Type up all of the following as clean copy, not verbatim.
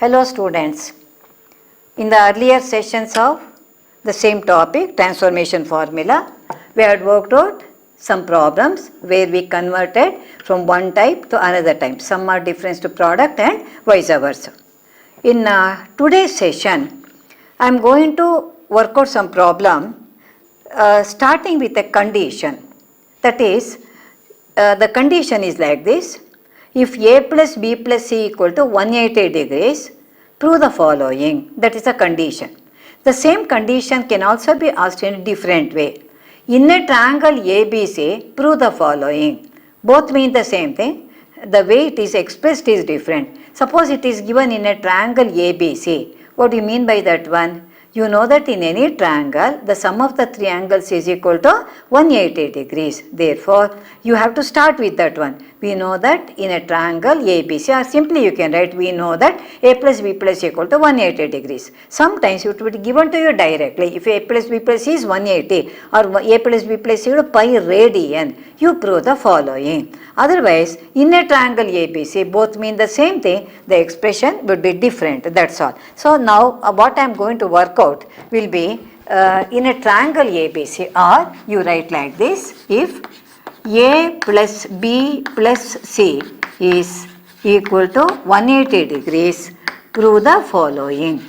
Hello students. In the earlier sessions of the same topic, transformation formula, we had worked out some problems where we converted from one type to another type. Some are difference to product and vice versa. In today's session, I am going to work out some problem starting with a condition. That is, the condition is like this. If a plus b plus c equal to 180 degrees, prove the following. That is a condition. The same condition can also be asked in a different way. In a triangle ABC, prove the following. Both mean the same thing. The way it is expressed is different. Suppose it is given in a triangle ABC. What do you mean by that one? You know that in any triangle, the sum of the three angles is equal to 180 degrees. Therefore, you have to start with that one. We know that in a triangle ABC, or simply you can write, we know that a plus b plus equal to 180 degrees. Sometimes it will be given to you directly. If a plus b plus c is 180 or a plus b plus equal to pi radian, you prove the following. Otherwise, in a triangle ABC, both mean the same thing, the expression would be different, that's all. So now what I am going to work out will be in a triangle ABC, or you write like this, if a plus b plus c is equal to 180 degrees, prove the following.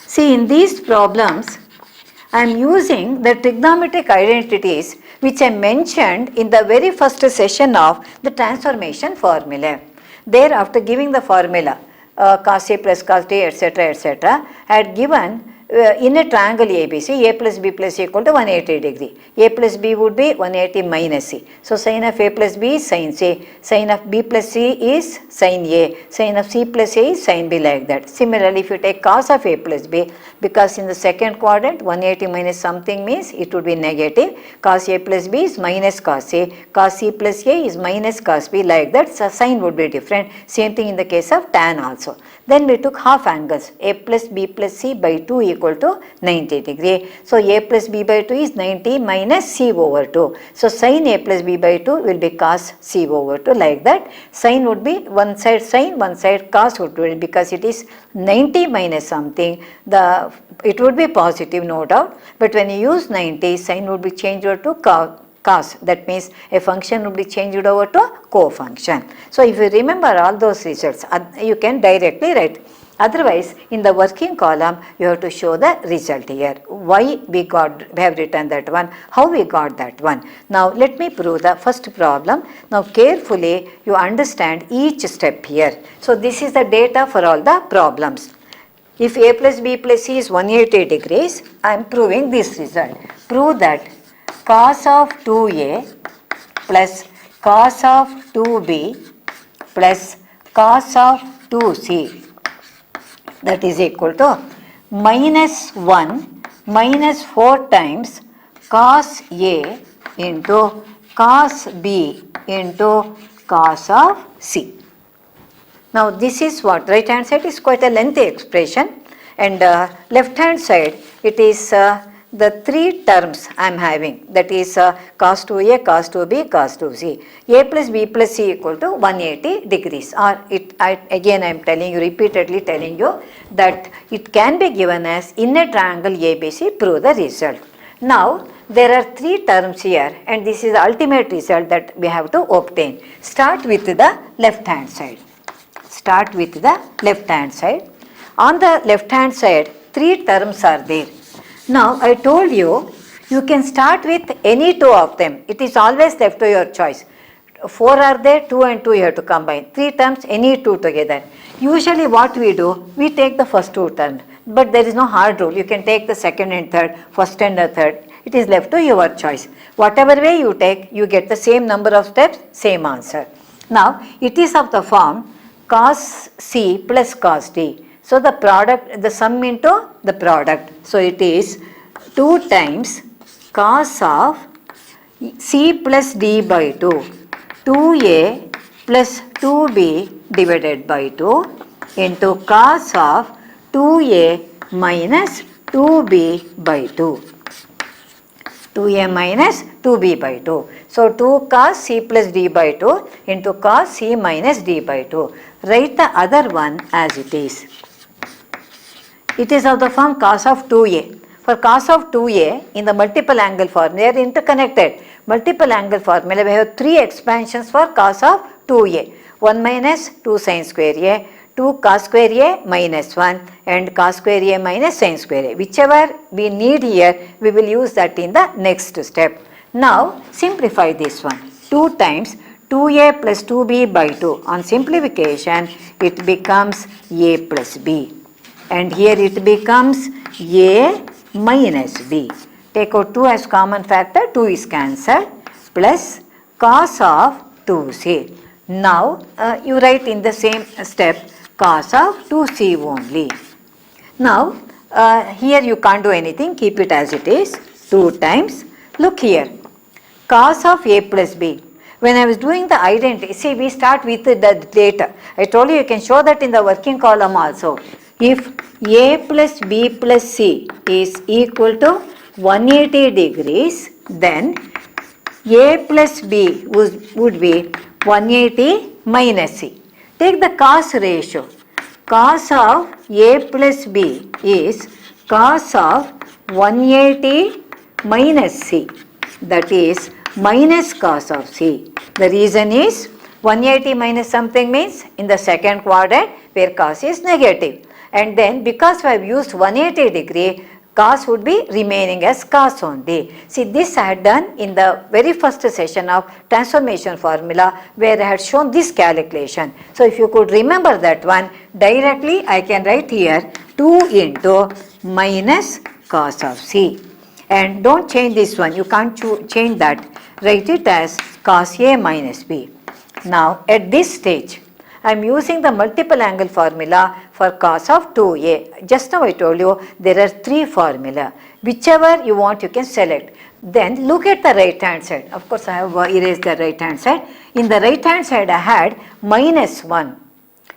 See, in these problems, I am using the trigonometric identities which I mentioned in the very first session of the transformation formula. There, after giving the formula cos A plus cos D, etc., I had given in a triangle ABC, a plus b plus c equal to 180 degree. A plus b would be 180 minus c. So, sin of a plus b is sin c, sin of b plus c is sin a, sin of c plus a is sin b, like that. Similarly, if you take cos of a plus b, because in the second quadrant 180 minus something means it would be negative, cos a plus b is minus cos a, cos c plus a is minus cos b, like that. So, sign would be different. Same thing in the case of tan also. Then we took half angles, a plus b plus c by 2 equal to 90 degree. So, a plus b by 2 is 90 minus c over 2. So, sin a plus b by 2 will be cos c over 2, like that. Sin would be one side sin, one side cos would be, because it is 90 minus something, it would be positive, no doubt. But when you use 90, sin would be changed over to cos. That means a function would be changed over to co-function. So, if you remember all those results, you can directly write. Otherwise, in the working column, you have to show the result here. Why we have written that one, how we got that one. Now, let me prove the first problem. Now, carefully you understand each step here. So, this is the data for all the problems. If a plus b plus c is 180 degrees, I am proving this result. Prove that cos of 2a plus cos of 2b plus cos of 2c, that is equal to minus 1 minus 4 times cos a into cos b into cos of c. Now, this is what right hand side is quite a lengthy expression, and left hand side it is the three terms I am having, that is cos 2a, cos 2b, cos 2c. A plus b plus c equal to 180 degrees, or again I am telling you, repeatedly telling you, that it can be given as in a triangle ABC, prove the result. Now, there are three terms here, and this is the ultimate result that we have to obtain. Start with the left hand side. Start with the left hand side. On the left hand side, three terms are there. Now, I told you, you can start with any two of them. It is always left to your choice. 4 are there, 2 and 2 you have to combine. 3 terms, any two together. Usually what we do, we take the first two terms. But there is no hard rule. You can take the second and third, first and the third. It is left to your choice. Whatever way you take, you get the same number of steps, same answer. Now, it is of the form cos c plus cos d. So, the product, the sum into the product. So, it is 2 times cos of c plus d by 2, 2a plus 2b divided by 2 into cos of 2a minus 2b by 2. 2a minus 2b by 2. So 2 cos c plus d by 2 into cos c minus d by 2. Write the other one as it is. It is of the form cos of 2a. For cos of 2a in the multiple angle formula, they are interconnected. Multiple angle formula, we have 3 expansions for cos of 2a. 1 minus 2 sin square a, 2 cos square a minus 1 and cos square a minus sin square a. Whichever we need here, we will use that in the next step. Now simplify this one. 2 times 2a plus 2b by 2. On simplification, it becomes a plus b. And here it becomes a minus b. Take out 2 as common factor, 2 is cancelled, plus cos of 2c. Now you write in the same step cos of 2c only. Now here you can't do anything, keep it as it is. 2 times, look here, cos of a plus b. When I was doing the identity, see we start with the data. I told you can show that in the working column also. If a plus b plus c is equal to 180 degrees, then a plus b would be 180 minus c. Take the cos ratio. Cos of a plus b is cos of 180 minus c. That is minus cos of c. The reason is 180 minus something means in the second quadrant where cos is negative. And then because we have used 180 degree, cos would be remaining as cos only. See, this I had done in the very first session of transformation formula where I had shown this calculation. So if you could remember that one, directly I can write here 2 into minus cos of c. And don't change this one, you can't change that. Write it as cos a minus b. Now at this stage, I am using the multiple angle formula for cos of 2a. Just now I told you there are 3 formula. Whichever you want you can select. Then look at the right hand side. Of course I have erased the right hand side. In the right hand side I had minus 1.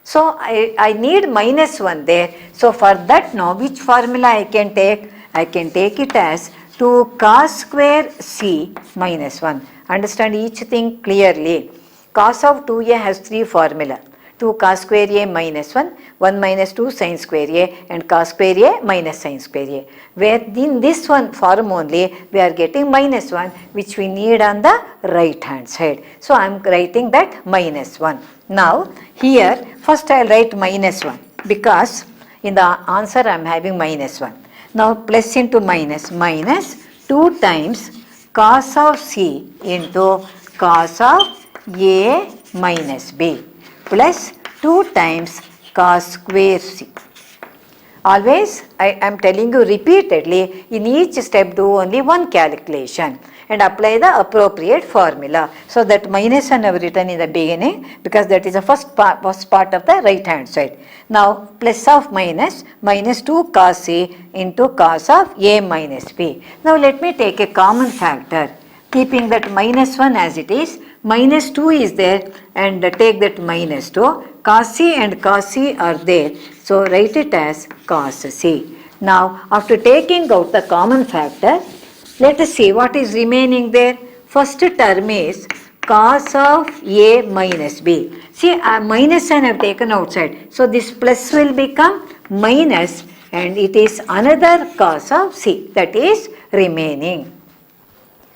So I need minus 1 there. So for that now which formula I can take? I can take it as 2 cos square c minus 1. Understand each thing clearly. Cos of 2a has 3 formula. 2 cos square a minus 1, 1 minus 2 sin square a and cos square a minus sin square a. Where in this one form only we are getting minus 1 which we need on the right hand side. So I am writing that minus 1. Now here first I will write minus 1 because in the answer I am having minus 1. Now plus into minus, minus 2 times cos of c into cos of a minus b plus 2 times cos square c. Always I am telling you repeatedly, in each step do only one calculation and apply the appropriate formula. So that minus 1 I have written in the beginning because that is the first part of the right hand side. Now plus of minus, minus 2 cos c into cos of a minus b. Now let me take a common factor, keeping that minus 1 as it is. Minus 2 is there and take that minus 2. Cos c and cos c are there. So write it as cos c. Now after taking out the common factor, let us see what is remaining there. First term is cos of a minus b. See, minus sign I have taken outside. So this plus will become minus and it is another cos of c that is remaining.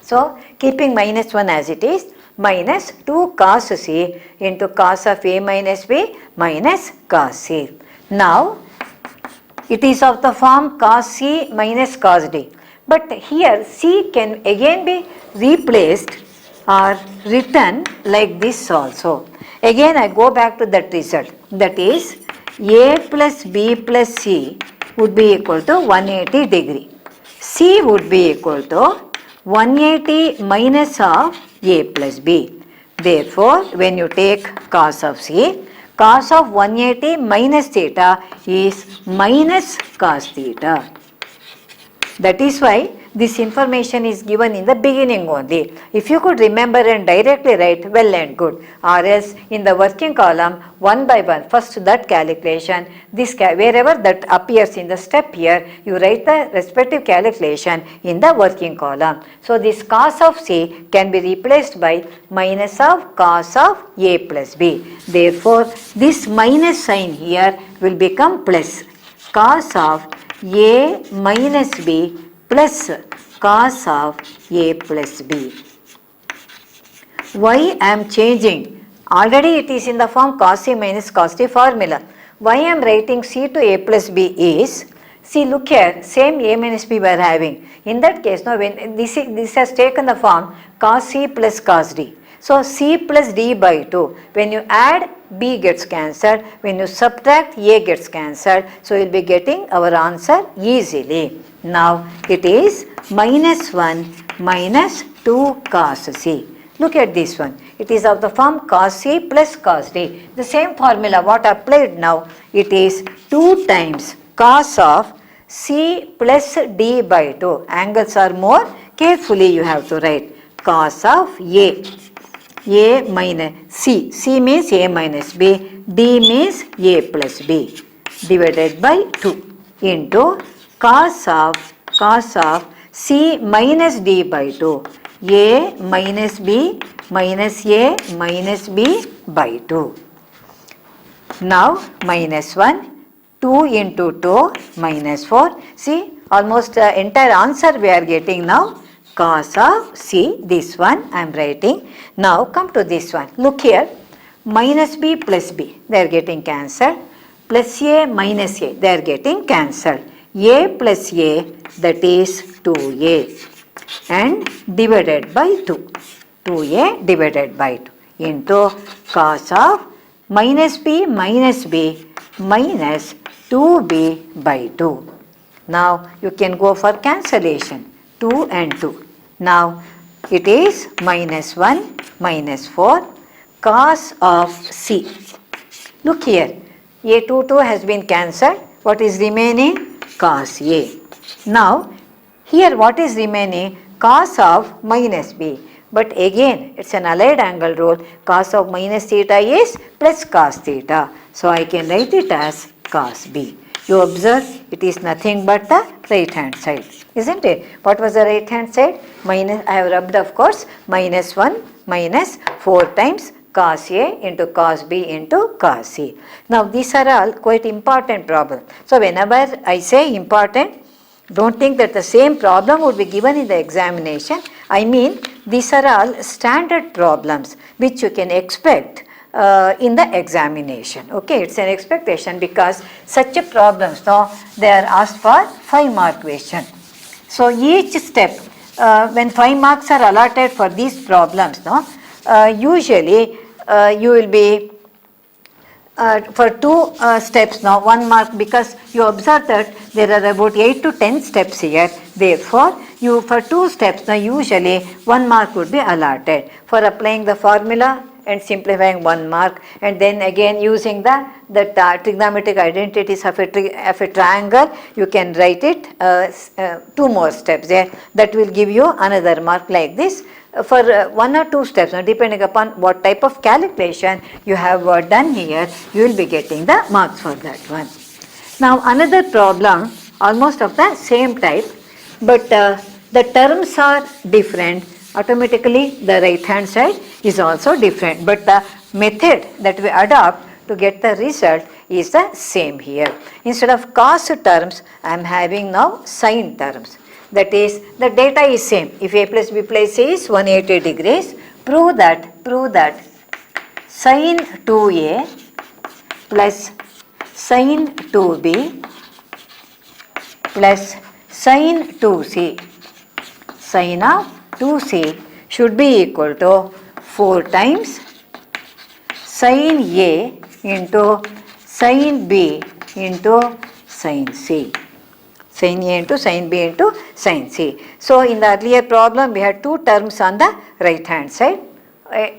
So keeping minus 1 as it is, minus 2 cos c into cos of a minus b minus cos c. Now it is of the form cos c minus cos d. But here c can again be replaced or written like this also. Again I go back to that result, that is a plus b plus c would be equal to 180 degree. C would be equal to 180 minus of a plus b. Therefore, when you take cos of c, cos of 180 minus theta is minus cos theta. That is why this information is given in the beginning only. If you could remember and directly write, well and good. Or else in the working column, one by one, first that calculation, this wherever that appears in the step here, you write the respective calculation in the working column. So this cos of C can be replaced by minus of cos of A plus B. Therefore, this minus sign here will become plus cos of A minus B plus cos of A plus B. Why I am changing? Already it is in the form cos C minus cos D formula. Why I am writing C to A plus B is, see, look here, same A minus B we are having. In that case, now when this has taken the form cos C plus cos D. So C plus D by 2. When you add, B gets cancelled. When you subtract, A gets cancelled. So you will be getting our answer easily. Now it is minus 1 minus 2 cos C. Look at this one. It is of the form cos C plus cos D. The same formula what applied now, it is 2 times cos of C plus D by 2. Angles are more, carefully you have to write cos of A minus C. C means A minus B. D means A plus B divided by 2 into cos of C minus D by 2. A minus B minus A minus B by 2. Now minus 1, 2 into 2 minus 4. See, almost entire answer we are getting now. Cos of C, this one I am writing. Now come to this one. Look here, minus B plus B, they are getting cancelled. Plus A minus A, they are getting cancelled. A plus A, that is 2A, and divided by 2. 2A divided by 2 into cos of minus B minus 2B by 2. Now you can go for cancellation. 2 and 2. Now it is minus 1 minus 4 cos of C. Look here, A2 has been cancelled. What is remaining? Cos A. Now here what is remaining? Cos of minus B. But again it's an allied angle rule. Cos of minus theta is plus cos theta. So I can write it as cos B. You observe it is nothing but the right hand side, isn't it? What was the right hand side? Minus, I have rubbed of course, minus 1 minus 4 times cos A into cos B into cos C. Now these are all quite important problems. So whenever I say important, don't think that the same problem would be given in the examination. I mean these are all standard problems which you can expect in the examination. Okay, it's an expectation because such a problems now they are asked for 5 mark question. So each step when 5 marks are allotted for these problems now, usually you will be for 2 steps now 1 mark, because you observe that there are about 8 to 10 steps here. Therefore you for 2 steps now usually 1 mark would be allotted for applying the formula and simplifying 1 mark, and then again using the trigonometric identities of a triangle, you can write it 2 more steps there, that will give you another mark like this. For 1 or 2 steps, now depending upon what type of calculation you have done here, you will be getting the marks for that one. Now another problem almost of the same type, but the terms are different. Automatically the right hand side is also different, but the method that we adopt to get the result is the same here. Instead of cos terms, I am having now sin terms. That is, the data is same. If A plus B plus C is 180 degrees, prove that sin 2A plus sin 2B plus sin 2C, sin of 2C should be equal to 4 times sin A into sin B into sin C. Sin A into sin B into sin C. So in the earlier problem we had 2 terms on the right hand side.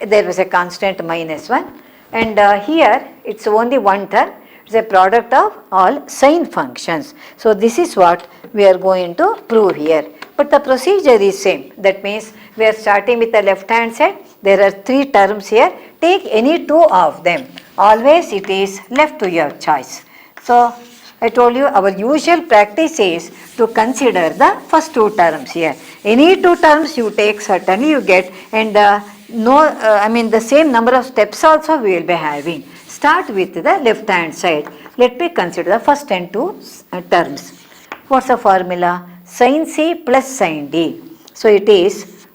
There was a constant minus 1, and here it's only 1 term. is a product of all sine functions. So this is what we are going to prove here. But the procedure is same. That means we are starting with the left hand side. There are three terms here. Take any two of them. Always it is left to your choice. So I told you our usual practice is to consider the first two terms here. Any two terms you take, certainly you get, and the same number of steps also we will be having. Start with the left hand side. Let me consider the first and two terms. What's the formula? Sin C plus sin D. So it is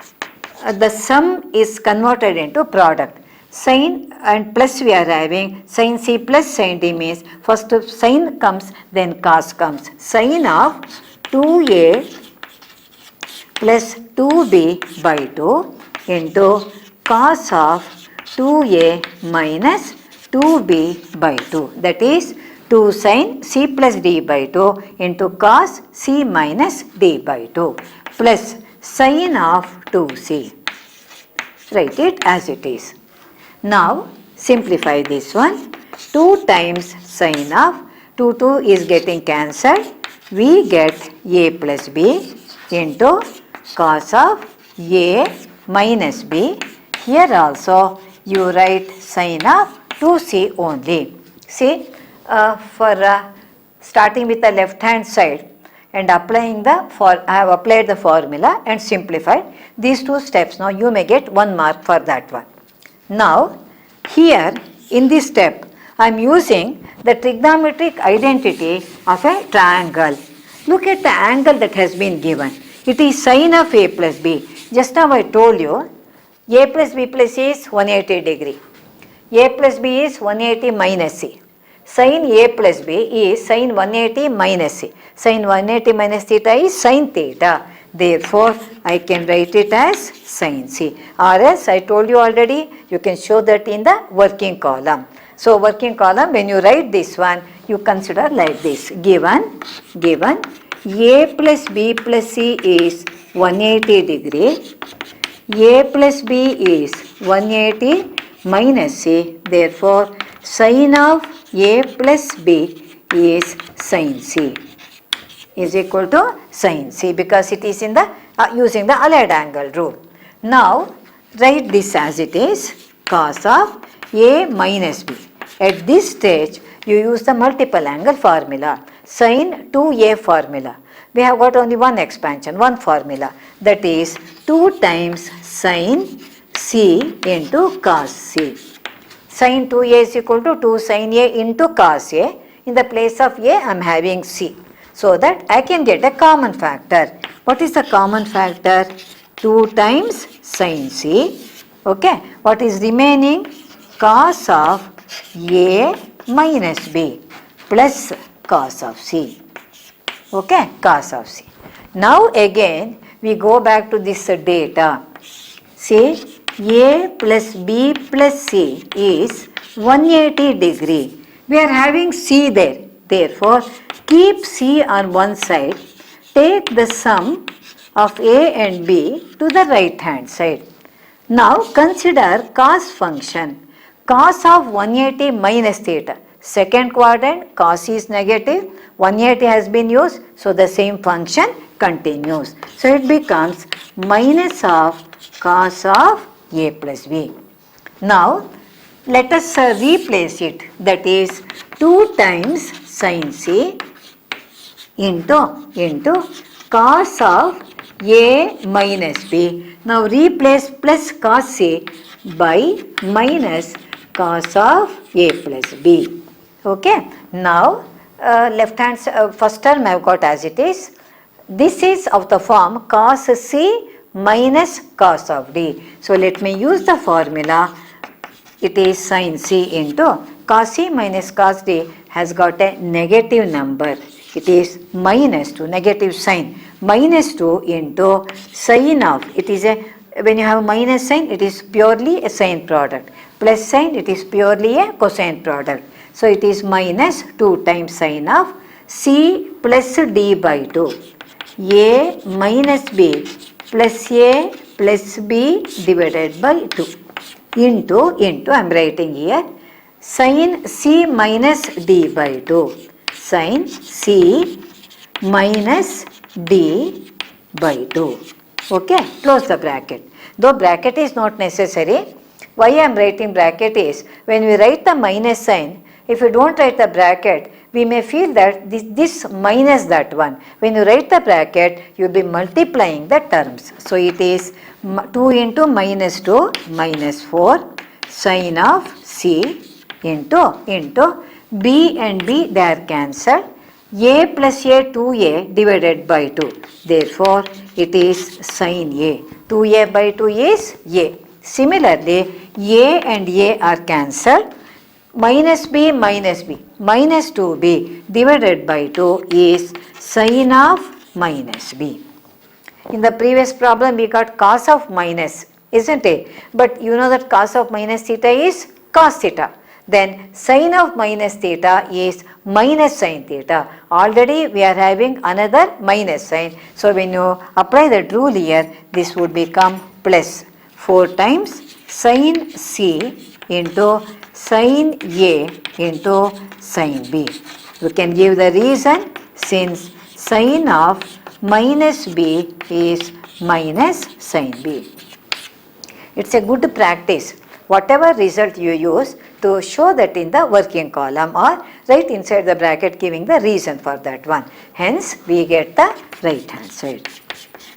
the sum is converted into product. Sin and plus we are having sin C plus sin D means first sin comes, then cos comes. Sin of 2A plus 2B by 2 into cos of 2A minus 2B by 2. That is 2 sin C plus D by 2 into cos C minus D by 2 plus sin of 2C. Write it as it is. Now simplify this one. 2 times sin of 2 is getting cancelled. We get A plus B into cos of A minus B. Here also you write sin of 2C only. See, starting with the left hand side and applying I have applied the formula and simplified these two steps. Now you may get 1 mark for that one. Now here in this step I am using the trigonometric identity of a triangle. Look at the angle that has been given. It is sin of A plus B. Just now I told you A plus B plus C is 180 degree. A plus B is 180 minus C. Sin A plus B is sin 180 minus C. Sin 180 minus theta is sin theta. Therefore, I can write it as sin C. Or else I told you already, you can show that in the working column. So, working column, when you write this one, you consider like this. Given A plus B plus C is 180 degree. A plus B is 180 minus C. Therefore, sin of A plus B is sin C is equal to sin C because it is in the using the allied angle rule. Now, write this as it is cos of A minus B. At this stage, you use the multiple angle formula, sin 2A formula. We have got only one expansion, one formula, that is 2 times sin C into cos C. Sin 2A is equal to 2 sin A into cos A. In the place of A, I am having C. So that I can get a common factor. What is the common factor? 2 times sin C. Okay. What is remaining? Cos of A minus B plus cos of C. Okay. Cos of C. Now again we go back to this data. See, A plus B plus C is 180 degree. We are having C there. Therefore, keep C on one side. Take the sum of A and B to the right hand side. Now consider cos function. Cos of 180 minus theta. Second quadrant, cos is negative. 180 has been used. So the same function continues. So it becomes minus of cos of A plus B. Now let us replace it. That is 2 times sin C into cos of A minus B. Now replace plus cos C by minus cos of A plus B. Okay. Now left hand first term I have got as it is. This is of the form cos C minus cos of D. So let me use the formula. It is sin C into cos C minus cos D has got a negative number. It is minus 2, negative sign. Minus 2 into sin of, it is a, when you have minus sign, it is purely a sine product. Plus sign, it is purely a cosine product. So it is minus 2 times sin of C plus D by 2. A minus B plus A plus B divided by 2 into I am writing here sin C minus D by 2. Sin C minus D by 2. Okay, close the bracket. Though bracket is not necessary, why I am writing bracket is, when we write the minus sign, if you don't write the bracket, we may feel that this minus that one. When you write the bracket, you will be multiplying the terms. So it is 2 into minus 2 minus 4 sin of C into B and B, they are cancelled. A plus A 2A divided by 2. Therefore, it is sin A. 2A by 2 is A. Similarly, A and A are cancelled. Minus B minus 2B divided by 2 is sin of minus B. In the previous problem, we got cos of minus, isn't it? But you know that cos of minus theta is cos theta. Then sin of minus theta is minus sin theta. Already we are having another minus sign. So when you apply the rule here, this would become plus 4 times sin C into sin A into sin B. You can give the reason, since sin of minus B is minus sin B. It's a good practice. Whatever result you use, to show that in the working column or right inside the bracket, giving the reason for that one. Hence, we get the right hand side.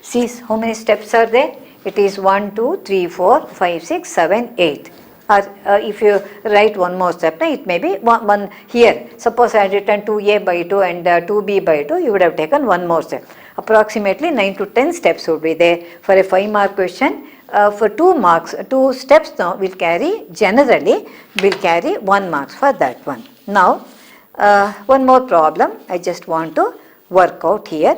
See how many steps are there? It is 1, 2, 3, 4, 5, 6, 7, 8. Or if you write one more step, it may be one here. Suppose I had written 2A by 2 and 2B by 2, you would have taken one more step. Approximately 9 to 10 steps would be there for a 5-mark question. For 2 marks, 2 steps now will carry, generally will carry 1 marks for that one. Now, one more problem I just want to work out here.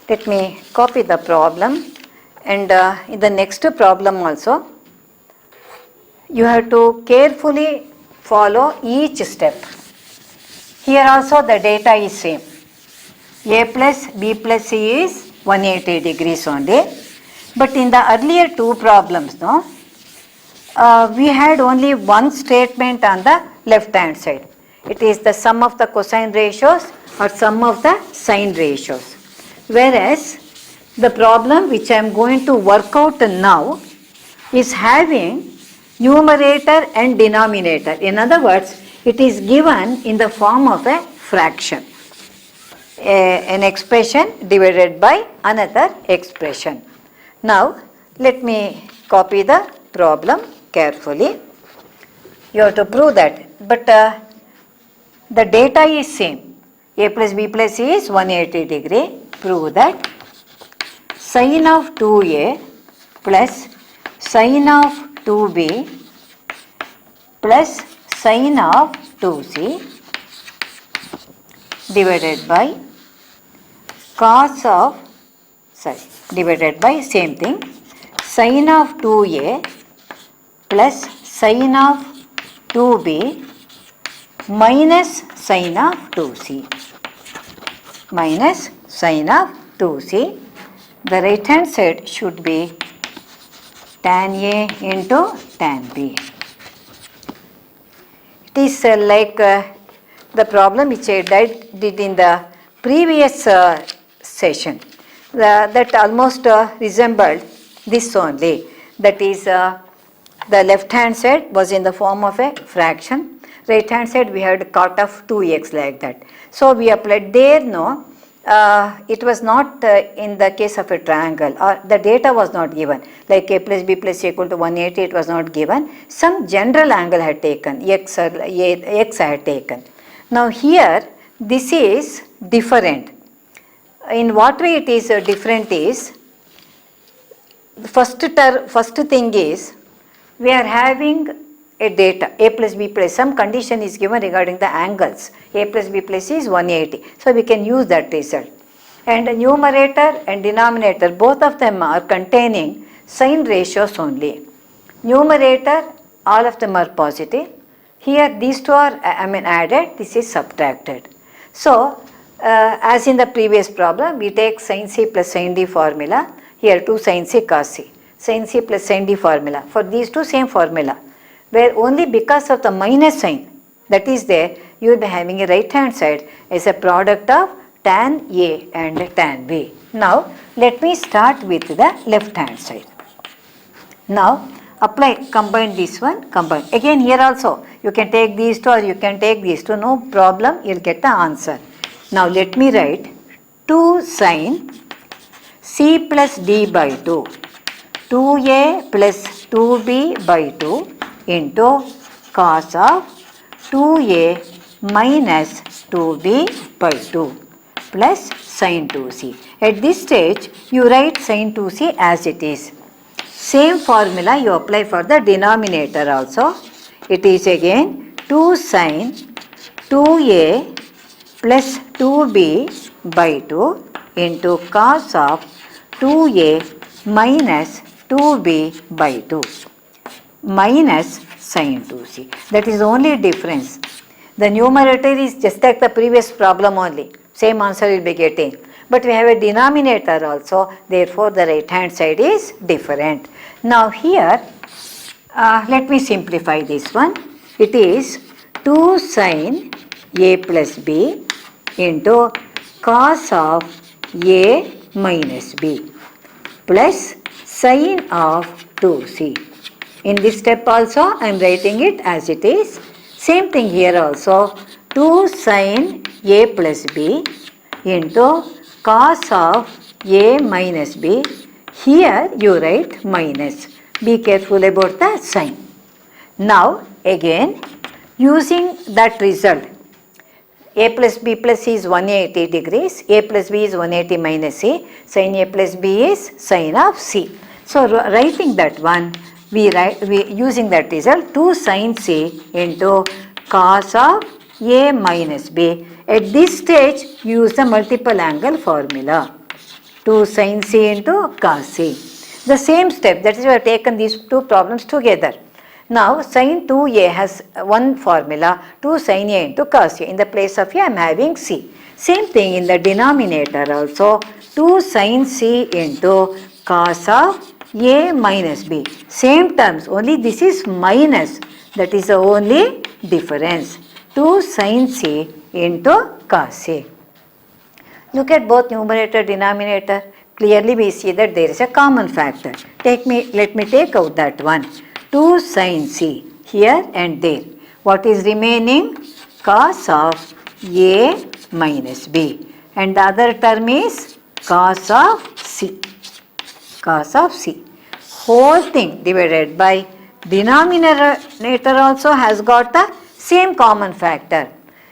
Let me copy the problem, and in the next problem also, you have to carefully follow each step. Here also the data is same. A plus B plus C is 180 degrees only. But in the earlier 2 problems, no, we had only one statement on the left hand side. It is the sum of the cosine ratios or sum of the sine ratios. Whereas the problem which I am going to work out now is having numerator and denominator. In other words, it is given in the form of a fraction. An expression divided by another expression. Now, let me copy the problem carefully. You have to prove that. But the data is same. A plus B plus C is 180 degree. Prove that sin of 2A plus sin of 2B plus sin of 2C divided by cos of, divided by same thing, sin of 2A plus sin of 2B minus sin of 2C minus sin of 2C. The right hand side should be tan A into tan B. It is like the problem which I did in the previous session. That almost resembled this only. That is, the left hand side was in the form of a fraction. Right hand side we had cot of 2x like that. So we applied there, no, it was not in the case of a triangle, or the data was not given, like A plus B plus C equal to 180, it was not given. Some general angle had taken, x I had taken. Now here this is different. In what way it is different is, the first thing is, we are having a data A plus B plus, some condition is given regarding the angles. A plus B plus C is 180. So we can use that result. And numerator and denominator, both of them are containing sign ratios only. Numerator, all of them are positive. Here these two are added, this is subtracted. So, as in the previous problem, we take sin C plus sin D formula. Here 2 sin C cos C. Sin C plus sin D formula. For these two, same formula. Where only because of the minus sign that is there, you will be having a right hand side as a product of tan A and tan B. Now, let me start with the left hand side. Now, combine this one, combine. Again here also, you can take these two or you can take these two, no problem, you will get the answer. Now, let me write 2 sin C plus D by 2, 2A plus 2B by 2 into cos of 2A minus 2B by 2 plus sin 2C. At this stage, you write sin 2C as it is. Same formula you apply for the denominator also. It is again 2 sin 2A plus 2B by 2 into cos of 2A minus 2B by 2 minus sin 2C. That is only difference. The numerator is just like the previous problem only. Same answer will be getting. But we have a denominator also, therefore the right hand side is different. Now here, let me simplify this one. It is 2 sin A plus B into cos of A minus B plus sin of 2C. In this step also, I am writing it as it is. Same thing here also, 2 sin A plus B into cos of A minus B. Here you write minus. Be careful about the sign. Now again, using that result, A plus B plus C is 180 degrees, A plus B is 180 minus C, sin A plus B is sin of C. So writing that one, we using that result 2 sin C into cos of A minus B. At this stage, use the multiple angle formula. 2 sin C into cos C. The same step, that is we have taken these two problems together. Now sin 2A has one formula, 2 sin A into cos A. In the place of A, I am having C. Same thing in the denominator also, 2 sin C into cos of A minus B. Same terms, only this is minus. That is the only difference. 2 sin C into cos A. Look at both numerator, denominator. Clearly we see that there is a common factor. Let me take out that one. 2 sin C here and there. What is remaining? Cos of A minus B. And the other term is cos of C. Cos of C. Whole thing divided by denominator also has got the same common factor.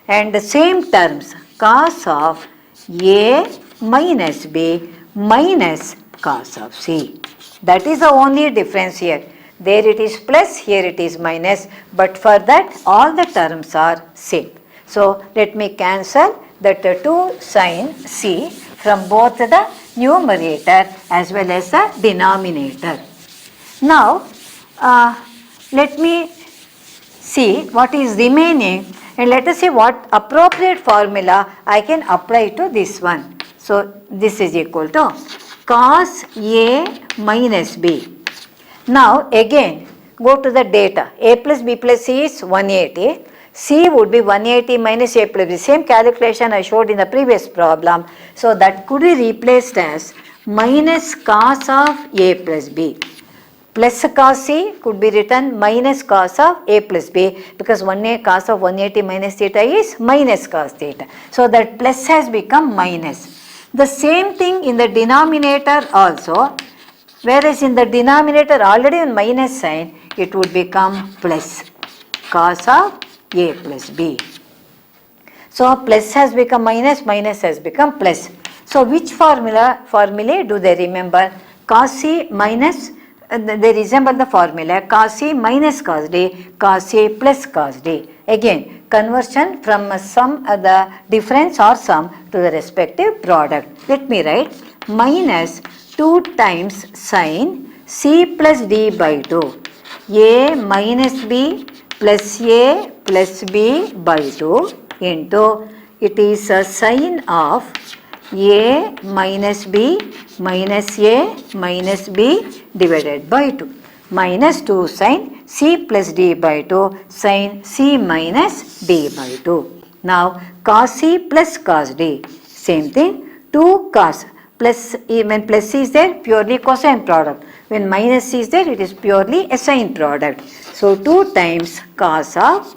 And the same terms, cos of A minus B minus cos of C. That is the only difference here. There it is plus, here it is minus, but for that all the terms are same. So let me cancel that 2 sin C from both the numerator as well as the denominator. Now let me see what is remaining and let us see what appropriate formula I can apply to this one. So this is equal to cos A minus B. Now again go to the data. A plus B plus C is 180. C would be 180 minus A plus B. Same calculation I showed in the previous problem. So that could be replaced as minus cos of A plus B. Plus cos C could be written minus cos of A plus B, because cos of 180 minus theta is minus cos theta. So that plus has become minus. The same thing in the denominator also, whereas in the denominator already in minus sign, it would become plus cos of A plus B. So plus has become minus, minus has become plus. So which formulae do they remember? Cos C minus, they resemble the formula cos C minus cos D, cos C plus cos D. Again, conversion from sum, the difference or sum to the respective product. Let me write minus 2 times sin C plus D by 2. A minus B plus A plus B by 2 into, it is a sine of A minus B minus A minus B divided by 2, minus 2 sine C plus D by 2 sine C minus D by 2. Now cos C plus cos D, same thing, 2 cos plus, when plus is there, purely cosine product. When minus is there, it is purely a sine product. So 2 times cos of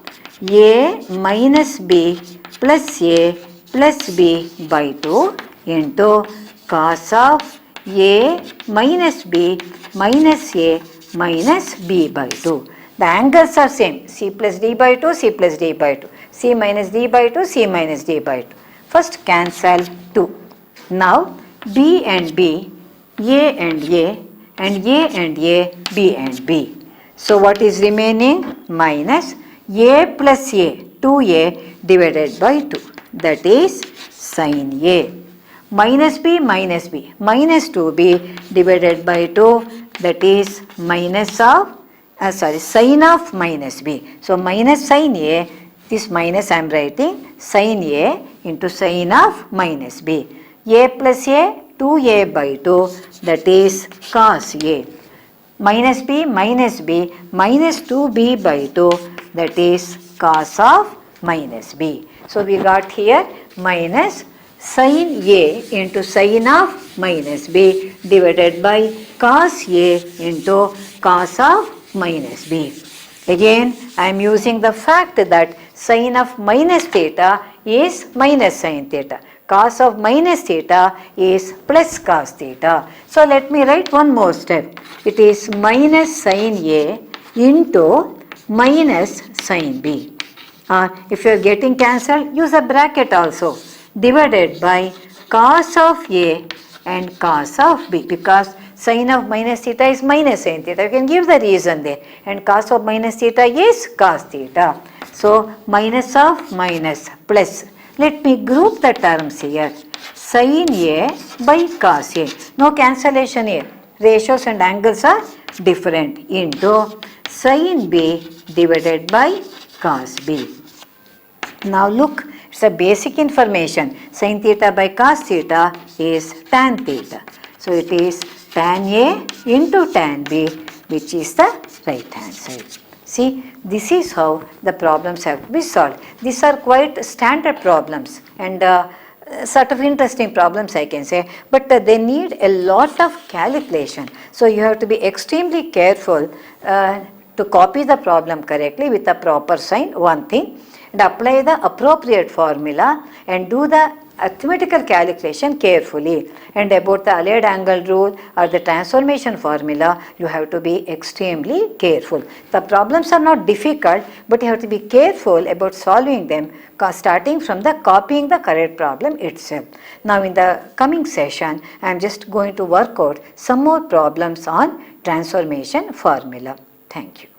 A minus B plus A plus B by 2 into cos of A minus B minus A minus B by 2. The angles are same, C plus D by 2, C plus D by 2, C minus D by 2, C minus D by 2. First cancel 2. Now B and B, A and A, and A and A, B and B. So what is remaining? Minus A plus A, 2A divided by 2. That is sin A. Minus B, minus B, minus 2B divided by 2. That is minus of, sin of minus B. So minus sin A, this minus I am writing sin A into sin of minus B. A plus A, 2A by 2, that is cos A. Minus B minus B minus 2B by 2, that is cos of minus B. So we got here minus sin A into sin of minus B divided by cos A into cos of minus B. Again, I am using the fact that sin of minus theta is minus sin theta. Cos of minus theta is plus cos theta. So let me write one more step. It is minus sin A into minus sin B. If you are getting cancelled, use a bracket also. Divided by cos of A and cos of B, because sin of minus theta is minus sin theta. You can give the reason there. And cos of minus theta is cos theta. So minus of minus plus. Let me group the terms here. Sin A by cos A. No cancellation here. Ratios and angles are different. Into sin B divided by cos B. Now look, it's a basic information. Sin theta by cos theta is tan theta. So it is tan A into tan B, which is the right hand side. See, this is how the problems have to be solved. These are quite standard problems and sort of interesting problems, I can say, but they need a lot of calculation. So you have to be extremely careful to copy the problem correctly with a proper sign, one thing, and apply the appropriate formula and do the arithmetical calculation carefully. And about the Allied angle rule or the transformation formula, you have to be extremely careful. The problems are not difficult, but you have to be careful about solving them, starting from the copying the correct problem itself. Now in the coming session, I am just going to work out some more problems on transformation formula. Thank you.